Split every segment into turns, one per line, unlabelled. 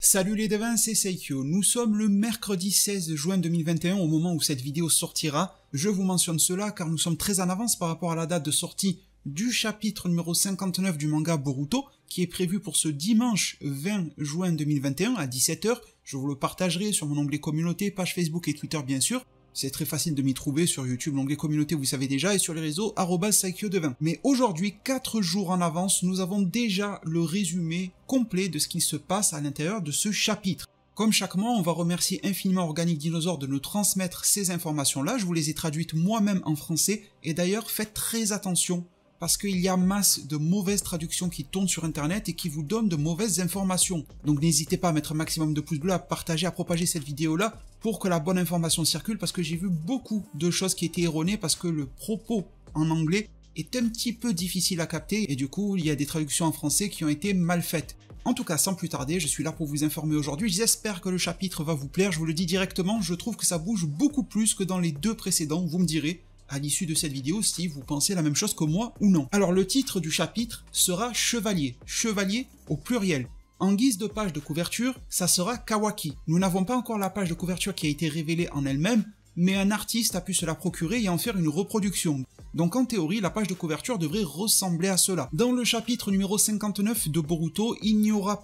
Salut les devins, c'est Seikyo. Nous sommes le mercredi 16 juin 2021 au moment où cette vidéo sortira. Je vous mentionne cela car nous sommes très en avance par rapport à la date de sortie du chapitre numéro 59 du manga Boruto qui est prévu pour ce dimanche 20 juin 2021 à 17 h. Je vous le partagerai sur mon onglet communauté, page Facebook et Twitter bien sûr. C'est très facile de m'y trouver sur YouTube, l'onglet communauté vous savez déjà, et sur les réseaux @SeikyoDevin. Mais aujourd'hui, 4 jours en avance, nous avons déjà le résumé complet de ce qui se passe à l'intérieur de ce chapitre. Comme chaque mois, on va remercier infiniment Organic Dinosaur de nous transmettre ces informations-là. Je vous les ai traduites moi-même en français, et d'ailleurs faites très attention, parce qu'il y a masse de mauvaises traductions qui tournent sur internet et qui vous donnent de mauvaises informations. Donc n'hésitez pas à mettre un maximum de pouces bleus, à partager, à propager cette vidéo-là pour que la bonne information circule, parce que j'ai vu beaucoup de choses qui étaient erronées, parce que le propos en anglais est un petit peu difficile à capter, et du coup il y a des traductions en français qui ont été mal faites. En tout cas, sans plus tarder, je suis là pour vous informer aujourd'hui, j'espère que le chapitre va vous plaire, je vous le dis directement, je trouve que ça bouge beaucoup plus que dans les deux précédents, vous me direz à l'issue de cette vidéo si vous pensez la même chose que moi ou non. Alors le titre du chapitre sera Chevalier, Chevalier au pluriel. En guise de page de couverture, ça sera Kawaki. Nous n'avons pas encore la page de couverture qui a été révélée en elle-même, mais un artiste a pu se la procurer et en faire une reproduction. Donc en théorie, la page de couverture devrait ressembler à cela. Dans le chapitre numéro 59 de Boruto, il n'y aura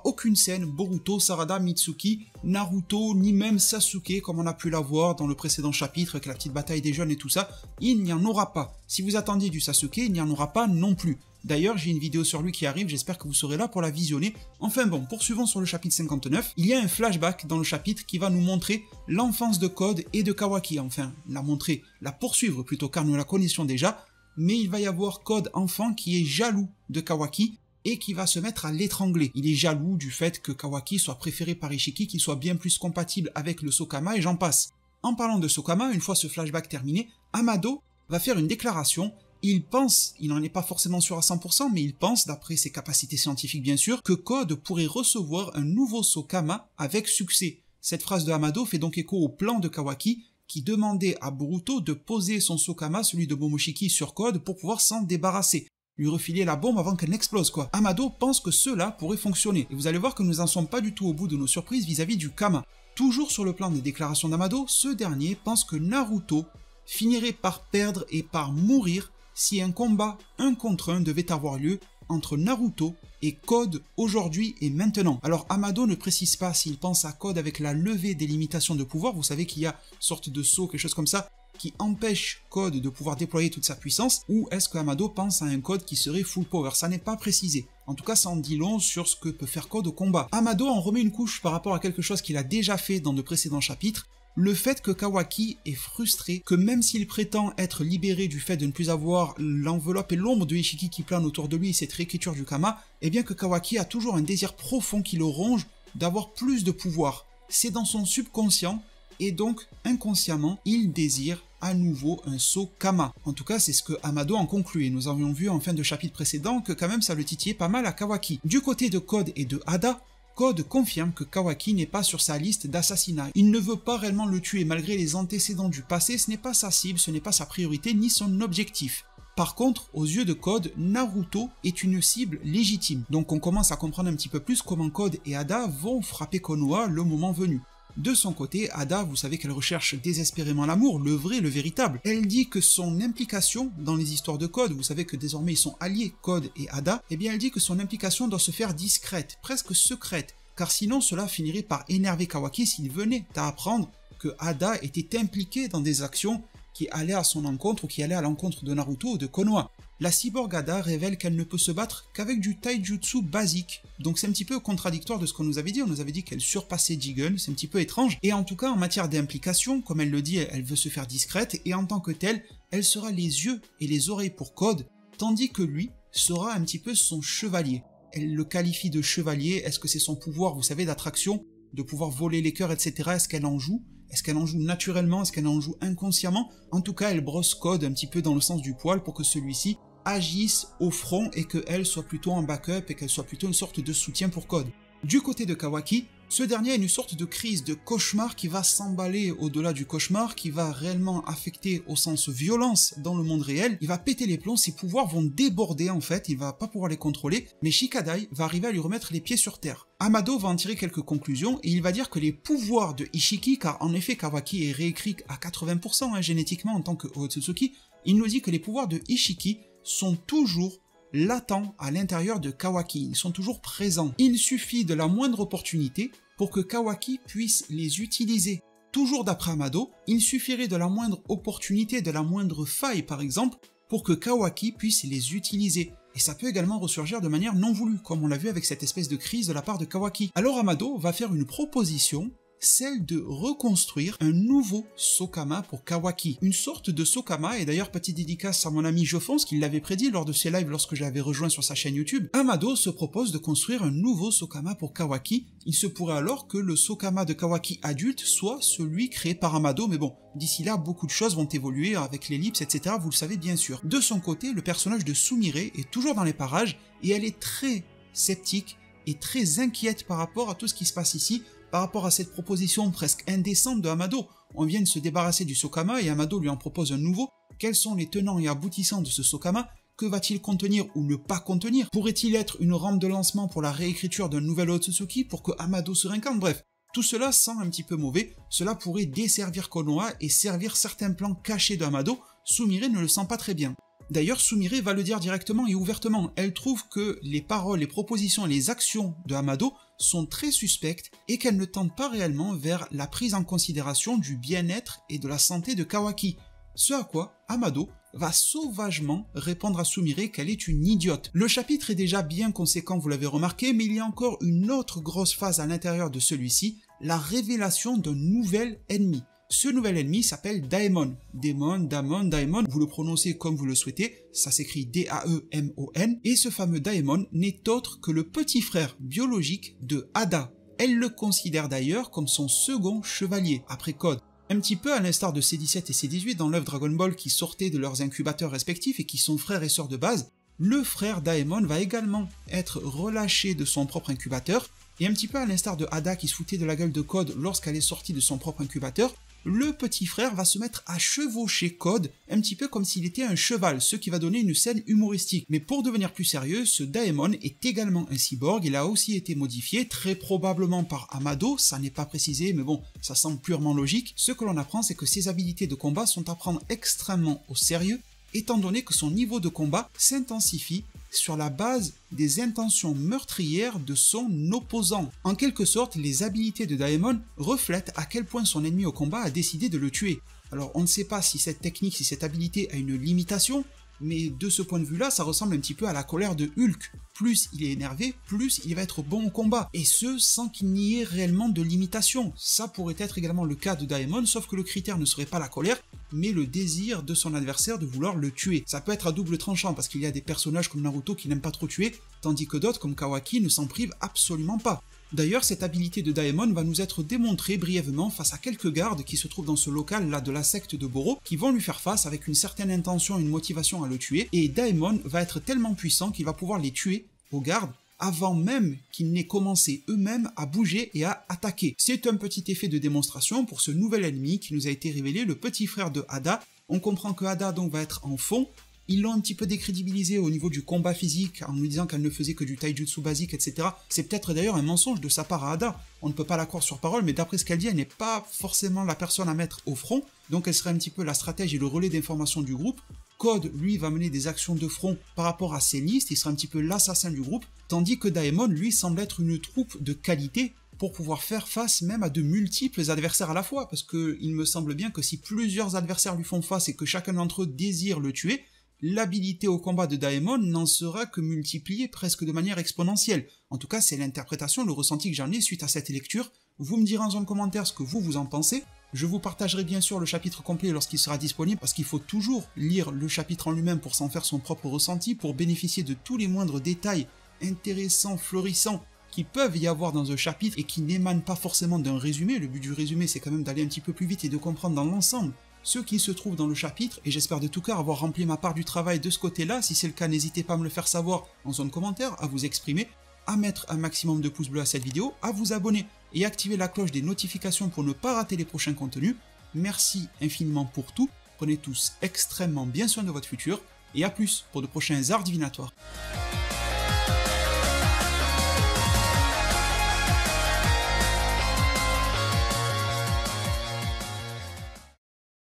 aucune scène Boruto, Sarada, Mitsuki, Naruto, ni même Sasuke comme on a pu la voir dans le précédent chapitre avec la petite bataille des jeunes et tout ça. Il n'y en aura pas. Si vous attendiez du Sasuke, il n'y en aura pas non plus. D'ailleurs, j'ai une vidéo sur lui qui arrive, j'espère que vous serez là pour la visionner. Enfin bon, poursuivons sur le chapitre 59. Il y a un flashback dans le chapitre qui va nous montrer l'enfance de Code et de Kawaki. Enfin, la poursuivre plutôt, car nous la connaissions déjà. Mais il va y avoir Code enfant qui est jaloux de Kawaki et qui va se mettre à l'étrangler. Il est jaloux du fait que Kawaki soit préféré par Ishiki, qu'il soit bien plus compatible avec le Sokama et j'en passe. En parlant de Sokama, une fois ce flashback terminé, Amado va faire une déclaration. Il pense, il n'en est pas forcément sûr à 100%, mais il pense, d'après ses capacités scientifiques bien sûr, que Code pourrait recevoir un nouveau Sokama avec succès. Cette phrase de Amado fait donc écho au plan de Kawaki, qui demandait à Boruto de poser son Sokama, celui de Momoshiki, sur Code pour pouvoir s'en débarrasser. Lui refiler la bombe avant qu'elle n'explose quoi. Amado pense que cela pourrait fonctionner, et vous allez voir que nous n'en sommes pas du tout au bout de nos surprises vis-à-vis du Kama. Toujours sur le plan des déclarations d'Amado, ce dernier pense que Naruto finirait par perdre et par mourir si un combat 1 contre 1 devait avoir lieu entre Naruto et Code aujourd'hui et maintenant. Alors Amado ne précise pas s'il pense à Code avec la levée des limitations de pouvoir, vous savez qu'il y a une sorte de saut, quelque chose comme ça, qui empêche Code de pouvoir déployer toute sa puissance, ou est-ce que Amado pense à un Code qui serait full power, ça n'est pas précisé. En tout cas ça en dit long sur ce que peut faire Code au combat. Amado en remet une couche par rapport à quelque chose qu'il a déjà fait dans de précédents chapitres, le fait que Kawaki est frustré, que même s'il prétend être libéré du fait de ne plus avoir l'enveloppe et l'ombre de Ishiki qui plane autour de lui et cette réécriture du Kama, eh bien que Kawaki a toujours un désir profond qui le ronge d'avoir plus de pouvoir. C'est dans son subconscient et donc inconsciemment, il désire à nouveau un Sokama. En tout cas, c'est ce que Amado en conclut et nous avions vu en fin de chapitre précédent que quand même ça le titillait pas mal à Kawaki. Du côté de Code et de Hada, Code confirme que Kawaki n'est pas sur sa liste d'assassinats. Il ne veut pas réellement le tuer malgré les antécédents du passé, ce n'est pas sa cible, ce n'est pas sa priorité ni son objectif. Par contre, aux yeux de Code, Naruto est une cible légitime. Donc on commence à comprendre un petit peu plus comment Code et Hada vont frapper Konoha le moment venu. De son côté, Hada, vous savez qu'elle recherche désespérément l'amour, le vrai, le véritable. Elle dit que son implication dans les histoires de Code, vous savez que désormais ils sont alliés, Code et Hada, eh bien elle dit que son implication doit se faire discrète, presque secrète, car sinon cela finirait par énerver Kawaki s'il venait à apprendre que Hada était impliquée dans des actions qui allaient à son encontre ou qui allaient à l'encontre de Naruto ou de Konoha. La cyborg Hada révèle qu'elle ne peut se battre qu'avec du taijutsu basique. Donc c'est un petit peu contradictoire de ce qu'on nous avait dit. On nous avait dit qu'elle surpassait Jigen, c'est un petit peu étrange. Et en tout cas, en matière d'implication, comme elle le dit, elle veut se faire discrète. Et en tant que telle, elle sera les yeux et les oreilles pour Code, tandis que lui sera un petit peu son chevalier. Elle le qualifie de chevalier. Est-ce que c'est son pouvoir, vous savez, d'attraction, de pouvoir voler les cœurs, etc. Est-ce qu'elle en joue? Est-ce qu'elle en joue naturellement? Est-ce qu'elle en joue inconsciemment? En tout cas, elle brosse Code un petit peu dans le sens du poil pour que celui-ci agisse au front et qu'elle soit plutôt en backup et qu'elle soit plutôt une sorte de soutien pour Code. Du côté de Kawaki, Ce dernier a une sorte de crise de cauchemar qui va s'emballer au-delà du cauchemar, qui va réellement affecter au sens violence dans le monde réel. Il va péter les plombs, ses pouvoirs vont déborder en fait, il va pas pouvoir les contrôler, mais Shikadai va arriver à lui remettre les pieds sur terre. Amado va en tirer quelques conclusions et il va dire que les pouvoirs de Ishiki, car en effet Kawaki est réécrit à 80% génétiquement en tant que Otsutsuki, il nous dit que les pouvoirs de Ishiki sont toujours latents à l'intérieur de Kawaki, ils sont toujours présents. Il suffit de la moindre opportunité pour que Kawaki puisse les utiliser. Toujours d'après Amado, il suffirait de la moindre opportunité, de la moindre faille par exemple, pour que Kawaki puisse les utiliser. Et ça peut également ressurgir de manière non voulue, comme on l'a vu avec cette espèce de crise de la part de Kawaki. Alors Amado va faire une proposition, celle de reconstruire un nouveau Sokama pour Kawaki. Une sorte de Sokama, et d'ailleurs petite dédicace à mon ami Jofonce qui l'avait prédit lors de ses lives lorsque je l'avais rejoint sur sa chaîne YouTube. Amado se propose de construire un nouveau Sokama pour Kawaki. Il se pourrait alors que le Sokama de Kawaki adulte soit celui créé par Amado, mais bon, d'ici là, beaucoup de choses vont évoluer avec l'ellipse, etc. Vous le savez bien sûr. De son côté, le personnage de Sumire est toujours dans les parages, et elle est très sceptique et très inquiète par rapport à tout ce qui se passe ici, par rapport à cette proposition presque indécente de Amado. On vient de se débarrasser du Sokama et Amado lui en propose un nouveau. Quels sont les tenants et aboutissants de ce Sokama? Que va-t-il contenir ou ne pas contenir? Pourrait-il être une rampe de lancement pour la réécriture d'un nouvel Otsutsuki pour que Amado se réincarne? Bref, tout cela sent un petit peu mauvais. Cela pourrait desservir Konoha et servir certains plans cachés de Amado. Sumire ne le sent pas très bien. D'ailleurs, Sumire va le dire directement et ouvertement. Elle trouve que les paroles, les propositions et les actions de Amado sont très suspectes et qu'elle ne tendent pas réellement vers la prise en considération du bien-être et de la santé de Kawaki. Ce à quoi Amado va sauvagement répondre à Sumire qu'elle est une idiote. Le chapitre est déjà bien conséquent, vous l'avez remarqué, mais il y a encore une autre grosse phase à l'intérieur de celui-ci, la révélation d'un nouvel ennemi. Ce nouvel ennemi s'appelle Daemon. Daemon, vous le prononcez comme vous le souhaitez, ça s'écrit D-A-E-M-O-N, et ce fameux Daemon n'est autre que le petit frère biologique de Ada. Elle le considère d'ailleurs comme son second chevalier, après Code. Un petit peu à l'instar de C17 et C18 dans l'œuvre Dragon Ball qui sortaient de leurs incubateurs respectifs et qui sont frères et sœurs de base, le frère Daemon va également être relâché de son propre incubateur, et un petit peu à l'instar de Ada qui se foutait de la gueule de Code lorsqu'elle est sortie de son propre incubateur, le petit frère va se mettre à chevaucher Code, un petit peu comme s'il était un cheval, ce qui va donner une scène humoristique. Mais pour devenir plus sérieux, ce Daemon est également un cyborg, il a aussi été modifié, très probablement par Amado, ça n'est pas précisé, mais bon, ça semble purement logique. Ce que l'on apprend, c'est que ses habilités de combat sont à prendre extrêmement au sérieux, étant donné que son niveau de combat s'intensifie sur la base des intentions meurtrières de son opposant. En quelque sorte, les habilités de Daemon reflètent à quel point son ennemi au combat a décidé de le tuer. Alors on ne sait pas si cette technique, si cette habilité a une limitation, mais de ce point de vue-là, ça ressemble un petit peu à la colère de Hulk. Plus il est énervé, plus il va être bon au combat, et ce, sans qu'il n'y ait réellement de limitation. Ça pourrait être également le cas de Daemon, sauf que le critère ne serait pas la colère, mais le désir de son adversaire de vouloir le tuer. Ça peut être à double tranchant, parce qu'il y a des personnages comme Naruto qui n'aiment pas trop tuer, tandis que d'autres, comme Kawaki, ne s'en privent absolument pas. D'ailleurs, cette habilité de Daemon va nous être démontrée brièvement face à quelques gardes qui se trouvent dans ce local là de la secte de Boro, qui vont lui faire face avec une certaine intention et une motivation à le tuer, et Daemon va être tellement puissant qu'il va pouvoir les tuer aux gardes avant même qu'ils n'aient commencé eux-mêmes à bouger et à attaquer. C'est un petit effet de démonstration pour ce nouvel ennemi qui nous a été révélé, le petit frère de Ada. On comprend que Ada donc va être en fond. Ils l'ont un petit peu décrédibilisé au niveau du combat physique en nous disant qu'elle ne faisait que du taijutsu basique, etc. C'est peut-être d'ailleurs un mensonge de sa part à Ada. On ne peut pas la croire sur parole, mais d'après ce qu'elle dit, elle n'est pas forcément la personne à mettre au front. Donc elle serait un petit peu la stratège et le relais d'information du groupe. Code, lui, va mener des actions de front par rapport à ses listes, il sera un petit peu l'assassin du groupe, tandis que Daemon, lui, semble être une troupe de qualité pour pouvoir faire face même à de multiples adversaires à la fois, parce que il me semble bien que si plusieurs adversaires lui font face et que chacun d'entre eux désire le tuer, l'habilité au combat de Daemon n'en sera que multipliée presque de manière exponentielle. En tout cas, c'est l'interprétation, le ressenti que j'en ai suite à cette lecture. Vous me direz en zone de commentaire ce que vous en pensez. Je vous partagerai bien sûr le chapitre complet lorsqu'il sera disponible, parce qu'il faut toujours lire le chapitre en lui-même pour s'en faire son propre ressenti, pour bénéficier de tous les moindres détails intéressants, florissants, qui peuvent y avoir dans un chapitre et qui n'émanent pas forcément d'un résumé. Le but du résumé, c'est quand même d'aller un petit peu plus vite et de comprendre dans l'ensemble ce qui se trouve dans le chapitre, et j'espère de tout cœur avoir rempli ma part du travail de ce côté-là. Si c'est le cas, n'hésitez pas à me le faire savoir en zone commentaire, à vous exprimer. à mettre un maximum de pouces bleus à cette vidéo, à vous abonner et activer la cloche des notifications pour ne pas rater les prochains contenus. Merci infiniment pour tout, prenez tous extrêmement bien soin de votre futur, et à plus pour de prochains arts divinatoires.